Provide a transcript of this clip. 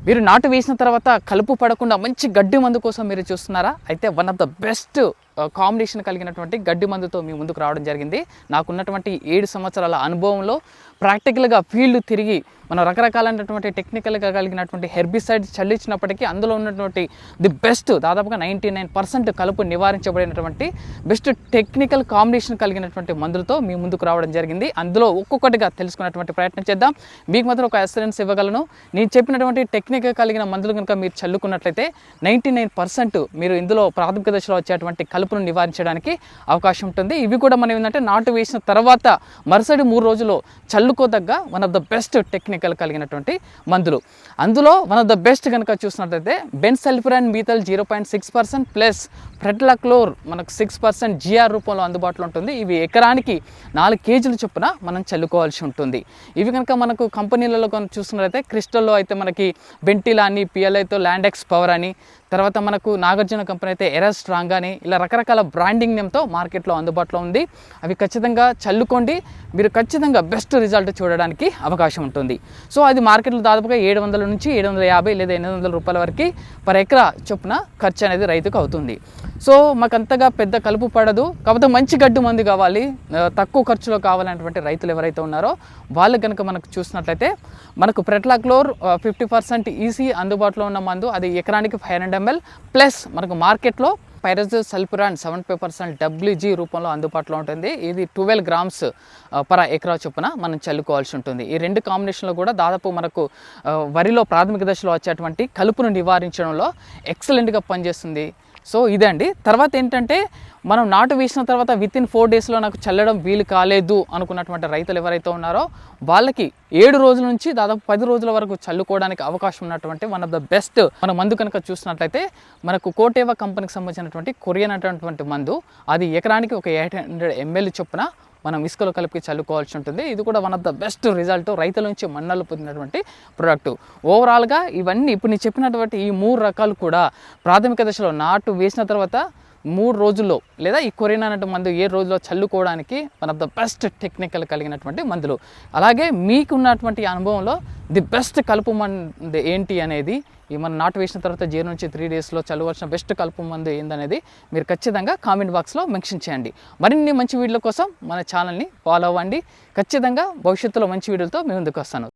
మీరు నాటు వేసిన తర్వాత కలుపు పడకుండా మంచి గడ్డి మందు కోసం మీరు చూస్తున్నారా? అయితే one of the best combination కలిగినటువంటి గడ్డి మందుతో మీ ముందుకు రావడం జరిగింది. నాకున్నటువంటి 7 సంవత్సరాల అనుభవంలో ప్రాక్టికల్గా ఫీల్డ్ తిరిగి మనం రకరకాలైనటువంటి టెక్నికల్గా కలిగినటువంటి హెర్బిసైడ్ చల్లించినప్పటికీ అందులో ఉన్నటువంటి ది బెస్ట్ దాదాపుగా 99% కలుపు నివారించబడినటువంటి బెస్ట్ టెక్నికల్ కాంబినేషన్ కలిగినటువంటి మందులతో మీ ముందుకు రావడం జరిగింది. అందులో ఒక్కొక్కటిగా తెలుసుకున్నటువంటి ప్రయత్నం చేద్దాం. మీకు మాత్రం ఒక అసూరెన్స్ ఇవ్వగలను. నేను చెప్పినటువంటి టెక్నిక్గా కలిగిన మందులు కనుక మీరు చల్లుకున్నట్లయితే 99% మీరు ఇందులో ప్రాథమిక దశలో వచ్చేటువంటి కలుపును నివారించడానికి అవకాశం ఉంటుంది. ఇవి కూడా మనం ఏంటంటే నాటు వేసిన తర్వాత మరుసటి 3 రోజుల్లో చల్లుకోదగ్గ one of the best technical కలిగినటువంటి మందులు. అందులో వన్ ఆఫ్ ద బెస్ట్ కనుక చూసినట్లయితే బెన్సల్ఫిరాన్ మీథల్ 0.6% ప్లస్ ప్రెట్లాక్లోర్ మనకు 6% జిఆర్ రూపంలో అందుబాటులో ఉంటుంది. ఇవి ఎకరానికి 4 కేజీల చొప్పున మనం చల్లుకోవాల్సి ఉంటుంది. ఇవి కనుక మనకు కంపెనీలలో కనుక చూసినట్లయితే క్రిస్టల్లో అయితే మనకి బెంటిలా అని, పిఎల్ఐతో ల్యాండెక్స్ పవర్ అని, తర్వాత మనకు నాగార్జున కంపెనీ అయితే ఎరా స్ట్రాంగ్ అని ఇలా రకరకాల బ్రాండింగ్ నేమ్తో మార్కెట్లో అందుబాటులో ఉంది. అవి ఖచ్చితంగా చల్లుకోండి. మీరు ఖచ్చితంగా బెస్ట్ రిజల్ట్ చూడడానికి అవకాశం ఉంటుంది. సో అది మార్కెట్లో దాదాపుగా 700 నుంచి 750 లేదా 800 రూపాయల వరకు పర్ ఎకరా చొప్పున ఖర్చు అనేది రైతుకు అవుతుంది. సో మాకు అంతగా పెద్ద కలుపు పడదు, కాకపోతే మంచి గడ్డి మందు కావాలి, తక్కువ ఖర్చులో కావాలనేటువంటి రైతులు ఎవరైతే ఉన్నారో వాళ్ళు కనుక మనకు చూసినట్లయితే మనకు ప్రెట్లాక్లోర్ 50% ఈసీ అందుబాటులో ఉన్న మందు, అది ఎకరానికి 500 ml ప్లస్ మనకు మార్కెట్లో పైరజోసల్ఫిరాన్ 75% WG రూపంలో అందుబాటులో ఉంటుంది. ఇది 12 grams పర్ ఎకరా చొప్పున మనం చల్లుకోవాల్సి ఉంటుంది. ఈ 2 కాంబినేషన్లో కూడా దాదాపు మనకు వరిలో ప్రాథమిక దశలో వచ్చేటువంటి కలుపును నివారించడంలో ఎక్సలెంట్గా పనిచేస్తుంది. సో ఇదే అండి. తర్వాత ఏంటంటే మనం నాటు వేసిన తర్వాత వితిన్ 4 daysలో నాకు చల్లడం వీలు కాలేదు అనుకున్నటువంటి రైతులు ఎవరైతే ఉన్నారో వాళ్ళకి 7 రోజుల నుంచి దాదాపు 10 రోజుల వరకు చల్లుకోవడానికి అవకాశం ఉన్నటువంటి వన్ ఆఫ్ ద బెస్ట్ మన మందు కనుక చూసినట్లయితే మనకు కోటేవా కంపెనీకి సంబంధించినటువంటి కొరియన్ అనేటువంటి మందు, అది ఎకరానికి ఒక 800 ml చొప్పున మనం ఇసుకలో కలిపి చల్లుకోవాల్సి ఉంటుంది. ఇది కూడా one of the best result, రైతుల నుంచి మన్నలు పొందినటువంటి ప్రోడక్ట్. ఓవరాల్గా ఇవన్నీ ఇప్పుడు నేను చెప్పినటువంటి ఈ 3 రకాలు కూడా ప్రాథమిక దశలో నాటు వేసిన తర్వాత 3 రోజుల్లో లేదా ఈ కొరియన్ అనే మందు 7 రోజుల్లో చల్లుకోవడానికి one of the best technical కలిగినటువంటి మందులు. అలాగే మీకున్నటువంటి అనుభవంలో ది బెస్ట్ కలుపు మందు ఏంటి అనేది ఈ మనం నాటు వేసిన తర్వాత 0 నుంచి 3 daysలో చల్లవలసిన బెస్ట్ కలుపు మందు ఏందనేది మీరు ఖచ్చితంగా కామెంట్ బాక్స్లో మెన్షన్ చేయండి. మరిన్ని మంచి వీడియోల కోసం మన ఛానల్ని ఫాలో అవ్వండి. ఖచ్చితంగా భవిష్యత్తులో మంచి వీడియోలతో మీ ముందుకు వస్తాను.